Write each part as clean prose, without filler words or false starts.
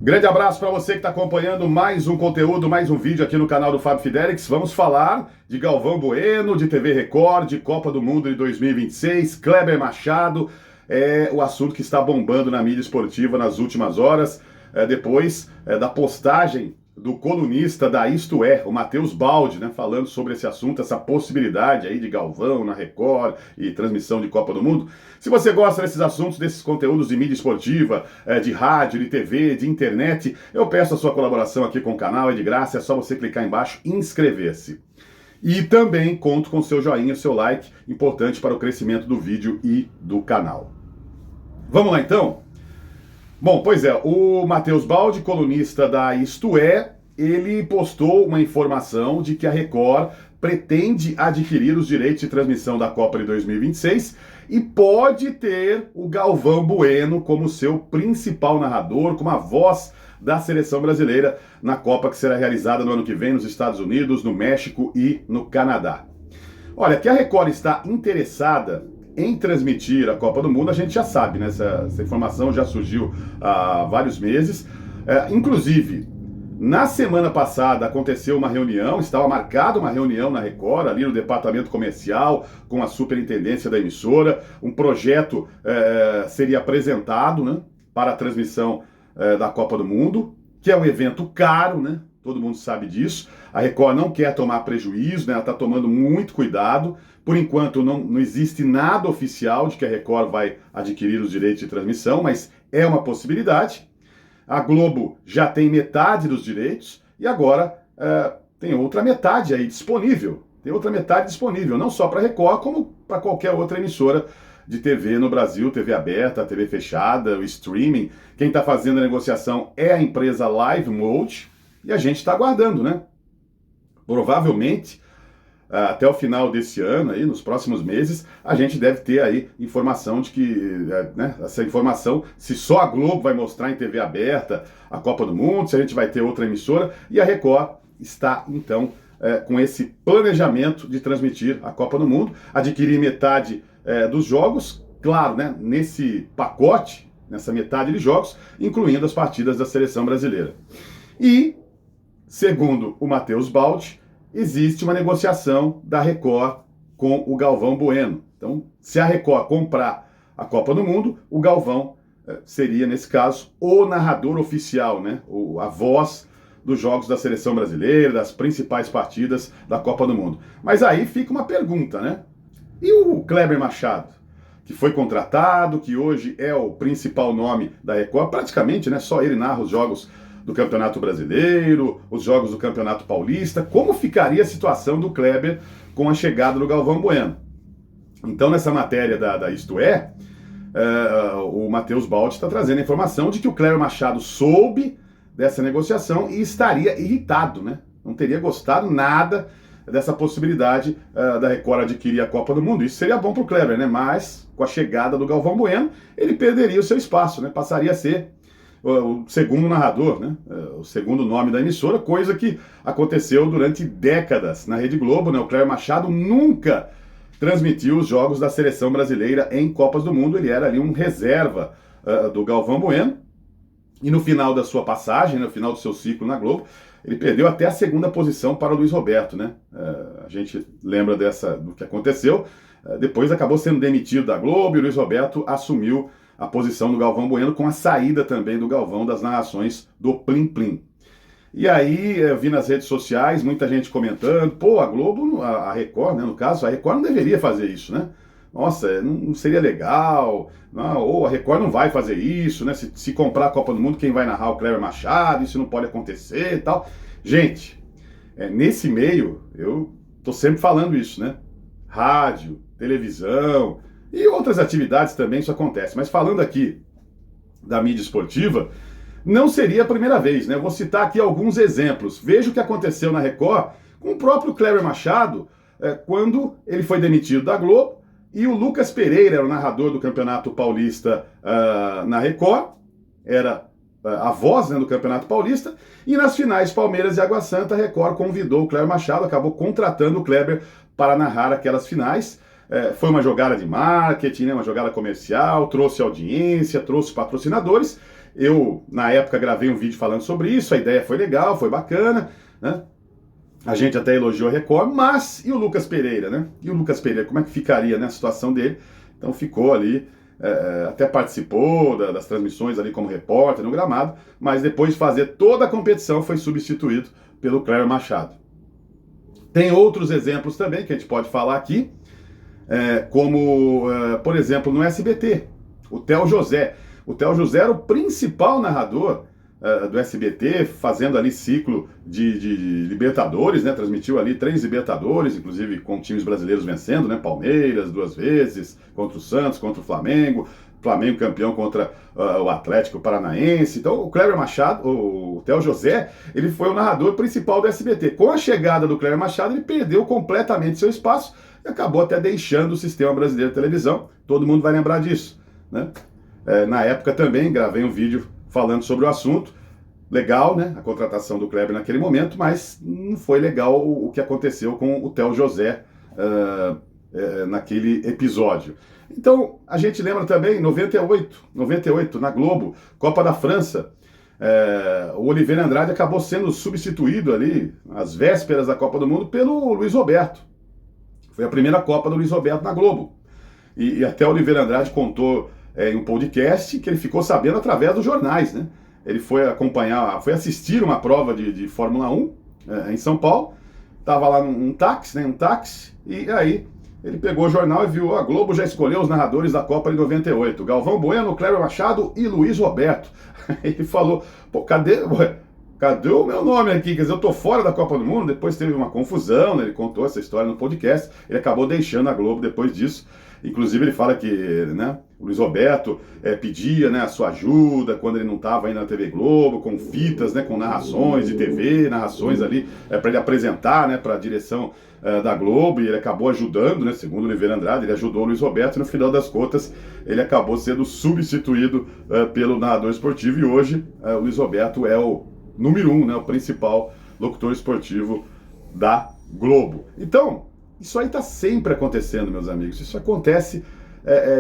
Grande abraço para você que está acompanhando mais um conteúdo, mais um vídeo aqui no canal do Fábio Fidelix. Vamos falar de Galvão Bueno, de TV Record, de Copa do Mundo de 2026, Kleber Machado, o assunto que está bombando na mídia esportiva nas últimas horas, depois da postagem do colunista da Isto É, o Matheus Baldi, né, falando sobre esse assunto, essa possibilidade aí de Galvão na Record e transmissão de Copa do Mundo. Se você gosta desses assuntos, desses conteúdos de mídia esportiva, de rádio, de TV, de internet, eu peço a sua colaboração aqui com o canal, é de graça, é só você clicar embaixo e inscrever-se. E também conto com seu joinha, seu like, importante para o crescimento do vídeo e do canal. Vamos lá então? Bom, pois é, o Matheus Baldi, colunista da Isto É, ele postou uma informação de que a Record pretende adquirir os direitos de transmissão da Copa de 2026 e pode ter o Galvão Bueno como seu principal narrador, como a voz da seleção brasileira na Copa que será realizada no ano que vem nos Estados Unidos, no México e no Canadá. Olha, que a Record está interessada em transmitir a Copa do Mundo, a gente já sabe, né? Essa informação já surgiu há vários meses. Inclusive, na semana passada aconteceu uma reunião, estava marcada uma reunião na Record, ali no departamento comercial, com a superintendência da emissora. Um projeto seria apresentado, né, para a transmissão da Copa do Mundo, que é um evento caro, né? Todo mundo sabe disso. A Record não quer tomar prejuízo, né? Ela está tomando muito cuidado. Por enquanto não existe nada oficial de que a Record vai adquirir os direitos de transmissão, mas é uma possibilidade. A Globo já tem metade dos direitos e agora tem outra metade aí disponível. Tem outra metade disponível, não só para a Record, como para qualquer outra emissora de TV no Brasil, TV aberta, TV fechada, o streaming. Quem está fazendo a negociação é a empresa Live Mode e a gente está aguardando, né? Provavelmente, até o final desse ano, aí, nos próximos meses, a gente deve ter aí informação de que, né, essa informação, se só a Globo vai mostrar em TV aberta a Copa do Mundo, se a gente vai ter outra emissora, e a Record está, então, com esse planejamento de transmitir a Copa do Mundo, adquirir metade dos jogos, claro, né, nesse pacote, nessa metade de jogos, incluindo as partidas da seleção brasileira. E, segundo o Matheus Baldi, existe uma negociação da Record com o Galvão Bueno. Então, se a Record comprar a Copa do Mundo, o Galvão seria, nesse caso, o narrador oficial, né? A voz dos jogos da seleção brasileira, das principais partidas da Copa do Mundo. Mas aí fica uma pergunta, né? E o Kleber Machado, que foi contratado, que hoje é o principal nome da Record, praticamente, né? Só ele narra os jogos do Campeonato Brasileiro, os jogos do Campeonato Paulista. Como ficaria a situação do Kleber com a chegada do Galvão Bueno? Então, nessa matéria da Isto É, o Matheus Baldi está trazendo a informação de que o Kleber Machado soube dessa negociação e estaria irritado, né? Não teria gostado nada dessa possibilidade da Record adquirir a Copa do Mundo. Isso seria bom para o Kleber, né? Mas, com a chegada do Galvão Bueno, ele perderia o seu espaço, né? Passaria a ser o segundo narrador, né? O segundo nome da emissora, coisa que aconteceu durante décadas na Rede Globo, né? O Kleber Machado nunca transmitiu os jogos da seleção brasileira em Copas do Mundo, ele era ali um reserva do Galvão Bueno, e no final da sua passagem, no final do seu ciclo na Globo, ele perdeu até a segunda posição para o Luiz Roberto, né? A gente lembra do que aconteceu, depois acabou sendo demitido da Globo e o Luiz Roberto assumiu a posição do Galvão Bueno, com a saída também do Galvão das narrações do Plim Plim. E aí eu vi nas redes sociais muita gente comentando, pô, a Globo, a Record, né, no caso, a Record não deveria fazer isso, né? Nossa, não seria legal, não, ou a Record não vai fazer isso, né? Se comprar a Copa do Mundo, quem vai narrar o Kleber Machado, isso não pode acontecer e tal. Gente, nesse meio, eu tô sempre falando isso, né? Rádio, televisão e outras atividades também isso acontece. Mas falando aqui da mídia esportiva, não seria a primeira vez, né? Eu vou citar aqui alguns exemplos. Veja o que aconteceu na Record com o próprio Kleber Machado, quando ele foi demitido da Globo, e o Lucas Pereira era o narrador do Campeonato Paulista na Record, era a voz, né, do Campeonato Paulista, e nas finais Palmeiras e Água Santa, a Record convidou o Kleber Machado, acabou contratando o Kleber para narrar aquelas finais. Foi uma jogada de marketing, né, uma jogada comercial, trouxe audiência, trouxe patrocinadores, Eu, na época, gravei um vídeo falando sobre isso, a ideia foi legal, foi bacana, né? A gente até elogiou a Record, mas e o Lucas Pereira, né? E o Lucas Pereira, como é que ficaria, né, a situação dele? Então ficou ali, até participou das transmissões ali como repórter no gramado, mas depois de fazer toda a competição foi substituído pelo Cléber Machado. Tem outros exemplos também que a gente pode falar aqui, como, por exemplo, no SBT, o Theo José. O Theo José era o principal narrador do SBT, fazendo ali ciclo de Libertadores, né? Transmitiu ali 3 Libertadores, inclusive com times brasileiros vencendo, né? Palmeiras 2 vezes, contra o Santos, contra o Flamengo campeão contra o Atlético Paranaense. Então o Cléber Machado, o Theo José, ele foi o narrador principal do SBT. Com a chegada do Cléber Machado, ele perdeu completamente seu espaço e acabou até deixando o sistema brasileiro de televisão. Todo mundo vai lembrar disso, né? Na época também gravei um vídeo falando sobre o assunto. Legal, né, a contratação do Cléber naquele momento, mas não foi legal o que aconteceu com o Theo José naquele episódio. Então, a gente lembra também, 98, na Globo, Copa da França, o Oliveira Andrade acabou sendo substituído ali, às vésperas da Copa do Mundo, pelo Luiz Roberto. Foi a primeira Copa do Luiz Roberto na Globo. E até o Oliveira Andrade contou em um podcast que ele ficou sabendo através dos jornais, né? Ele foi assistir uma prova de Fórmula 1 em São Paulo, estava lá num táxi, e aí ele pegou o jornal e viu, a Globo já escolheu os narradores da Copa de 98, Galvão Bueno, Cléber Machado e Luiz Roberto. Ele falou, pô, cadê o meu nome aqui? Quer dizer, eu tô fora da Copa do Mundo. Depois teve uma confusão, né? Ele contou essa história no podcast, ele acabou deixando a Globo depois disso. Inclusive ele fala que, né, o Luiz Roberto pedia, né, a sua ajuda quando ele não estava ainda na TV Globo, com fitas, né, com narrações de TV, narrações ali para ele apresentar, né, para a direção da Globo, e ele acabou ajudando, né, segundo o Oliveira Andrade, ele ajudou o Luiz Roberto, e no final das contas ele acabou sendo substituído pelo narrador esportivo, e hoje o Luiz Roberto é o número 1, né, o principal locutor esportivo da Globo. Então, isso aí está sempre acontecendo, meus amigos. Isso acontece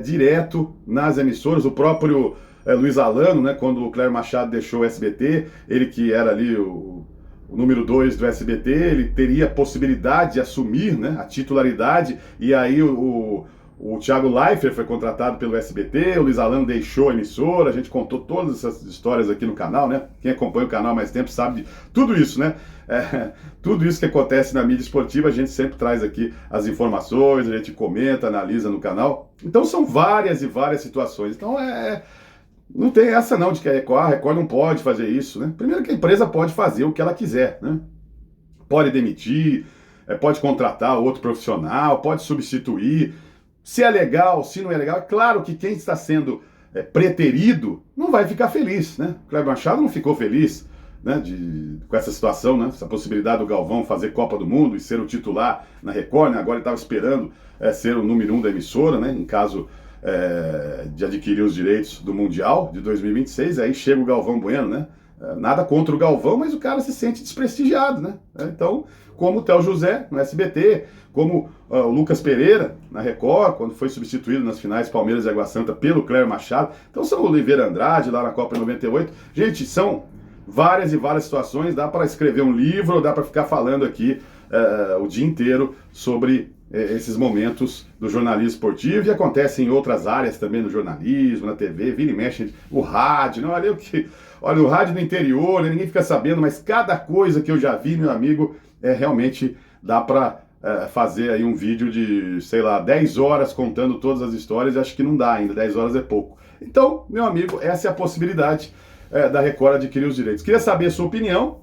direto nas emissoras. O próprio Luiz Alano, né, quando o Cléber Machado deixou o SBT, ele que era ali o número 2 do SBT, ele teria a possibilidade de assumir, né, a titularidade, e aí o Thiago Leifert foi contratado pelo SBT, o Luiz Alano deixou a emissora, a gente contou todas essas histórias aqui no canal, né? Quem acompanha o canal há mais tempo sabe de tudo isso, né? Tudo isso que acontece na mídia esportiva, a gente sempre traz aqui as informações, a gente comenta, analisa no canal. Então são várias e várias situações. Então não tem essa não de que a Record não pode fazer isso, né? Primeiro que a empresa pode fazer o que ela quiser, né? Pode demitir, pode contratar outro profissional, pode substituir. Se é legal, se não é legal, é claro que quem está sendo preterido não vai ficar feliz, né? O Cléber Machado não ficou feliz, né, com essa situação, né? Essa possibilidade do Galvão fazer Copa do Mundo e ser o titular na Record, né? Agora ele estava esperando ser o número 1 da emissora, né? Em caso de adquirir os direitos do Mundial de 2026, aí chega o Galvão Bueno, né? Nada contra o Galvão, mas o cara se sente desprestigiado, né? Então, como o Theo José no SBT, como o Lucas Pereira na Record, quando foi substituído nas finais Palmeiras e Água Santa pelo Cléber Machado. Então são o Oliveira Andrade lá na Copa 98. Gente, são várias e várias situações, dá para escrever um livro, dá para ficar falando aqui o dia inteiro sobre esses momentos do jornalismo esportivo, e acontece em outras áreas também, no jornalismo, na TV, vira e mexe, o rádio, não, olha o rádio do interior, né, ninguém fica sabendo, mas cada coisa que eu já vi, meu amigo, realmente dá para fazer aí um vídeo de, sei lá, 10 horas contando todas as histórias, acho que não dá ainda, 10 horas é pouco. Então, meu amigo, essa é a possibilidade da Record adquirir os direitos. Queria saber a sua opinião,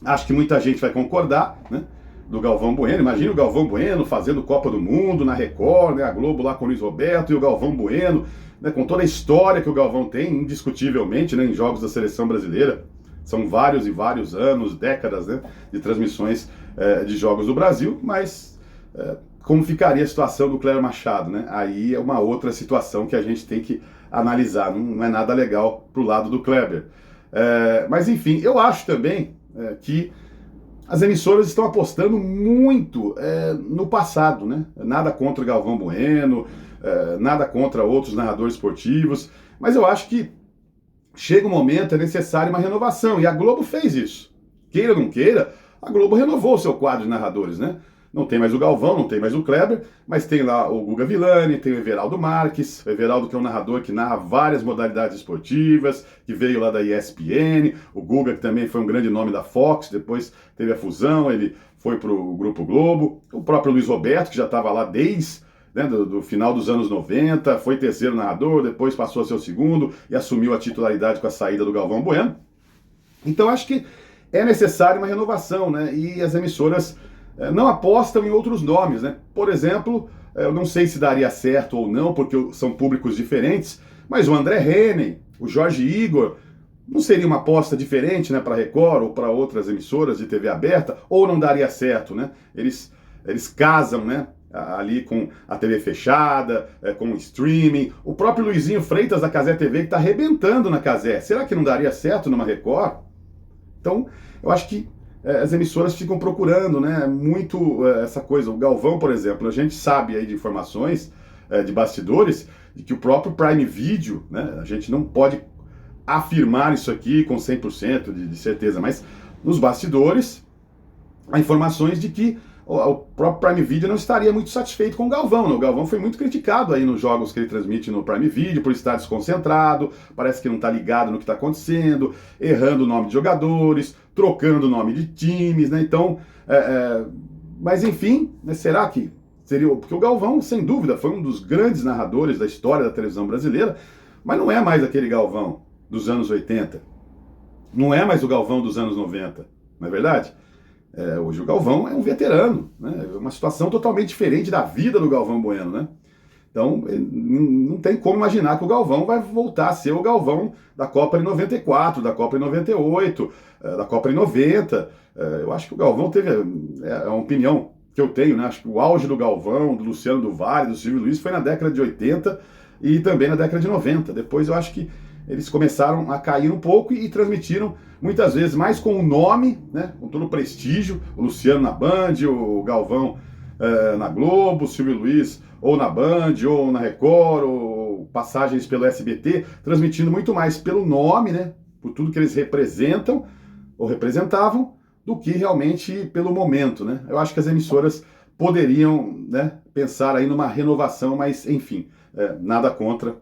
acho que muita gente vai concordar, né, do Galvão Bueno. Imagina o Galvão Bueno fazendo Copa do Mundo na Record, né, a Globo lá com o Luiz Roberto e o Galvão Bueno, né, com toda a história que o Galvão tem, indiscutivelmente, né, em jogos da seleção brasileira. São vários e vários anos, décadas, né, de transmissões de jogos do Brasil, mas como ficaria a situação do Cléber Machado, né? Aí é uma outra situação que a gente tem que analisar, não é nada legal pro lado do Cléber. Mas enfim, eu acho também que as emissoras estão apostando muito no passado, né? Nada contra o Galvão Bueno, nada contra outros narradores esportivos, mas eu acho que chega um momento, é necessário uma renovação, e a Globo fez isso. Queira ou não queira, a Globo renovou o seu quadro de narradores, né? Não tem mais o Galvão, não tem mais o Kleber, mas tem lá o Guga Villani, tem o Everaldo Marques, o Everaldo que é um narrador que narra várias modalidades esportivas, que veio lá da ESPN, o Guga que também foi um grande nome da Fox, depois teve a fusão, ele foi para o Grupo Globo, o próprio Luiz Roberto, que já estava lá desde do final dos anos 90, foi terceiro narrador, depois passou a ser o segundo e assumiu a titularidade com a saída do Galvão Bueno. Então acho que é necessária uma renovação, né? E as emissoras não apostam em outros nomes, né? Por exemplo, eu não sei se daria certo ou não, porque são públicos diferentes, mas o André Henning, o Jorge Igor, não seria uma aposta diferente, né, para a Record ou para outras emissoras de TV aberta, ou não daria certo, né? Eles casam, né, ali com a TV fechada, com o streaming. O próprio Luizinho Freitas da Cazé TV que está arrebentando na Cazé. Será que não daria certo numa Record? Então, eu acho que as emissoras ficam procurando, né, muito essa coisa. O Galvão, por exemplo, a gente sabe aí de informações de bastidores de que o próprio Prime Video, né, a gente não pode afirmar isso aqui com 100% de certeza, mas nos bastidores há informações de que o próprio Prime Video não estaria muito satisfeito com o Galvão, né? O Galvão foi muito criticado aí nos jogos que ele transmite no Prime Video por estar desconcentrado, parece que não está ligado no que está acontecendo, errando o nome de jogadores, trocando o nome de times, né? Então, mas enfim, né, será que seria... Porque o Galvão, sem dúvida, foi um dos grandes narradores da história da televisão brasileira, mas não é mais aquele Galvão dos anos 80, não é mais o Galvão dos anos 90, não é verdade? Hoje o Galvão é um veterano, né? É uma situação totalmente diferente da vida do Galvão Bueno, né? Então, não tem como imaginar que o Galvão vai voltar a ser o Galvão da Copa em 94, da Copa em 98, da Copa em 90. Eu acho que o Galvão teve, é uma opinião que eu tenho, né? Acho que o auge do Galvão, do Luciano do Vale, do Silvio Luiz foi na década de 80 e também na década de 90. Depois eu acho que eles começaram a cair um pouco e transmitiram muitas vezes mais com o nome, né, com todo o prestígio, o Luciano na Band, o Galvão na Globo, o Silvio Luiz ou na Band, ou na Record, ou passagens pelo SBT, transmitindo muito mais pelo nome, né, por tudo que eles representam ou representavam, do que realmente pelo momento, né. Eu acho que as emissoras poderiam, né, pensar aí numa renovação, mas enfim, nada contra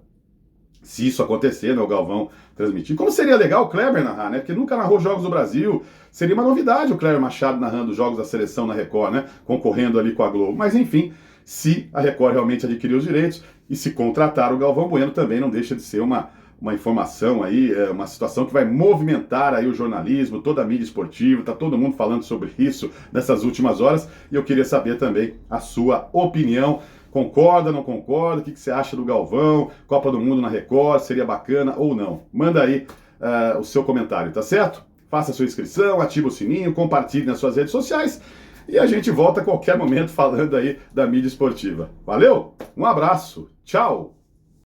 se isso acontecer, né, o Galvão transmitir. Como seria legal o Kleber narrar, né? Porque nunca narrou jogos do Brasil. Seria uma novidade o Kleber Machado narrando os jogos da seleção na Record, né? Concorrendo ali com a Globo. Mas enfim, se a Record realmente adquirir os direitos e se contratar o Galvão Bueno, também não deixa de ser uma informação aí, uma situação que vai movimentar aí o jornalismo, toda a mídia esportiva, tá todo mundo falando sobre isso nessas últimas horas, e eu queria saber também a sua opinião. Concorda, não concorda? O que você acha do Galvão? Copa do Mundo na Record, seria bacana ou não? Manda aí o seu comentário, tá certo? Faça a sua inscrição, ativa o sininho, compartilhe nas suas redes sociais e a gente volta a qualquer momento falando aí da mídia esportiva. Valeu? Um abraço, tchau!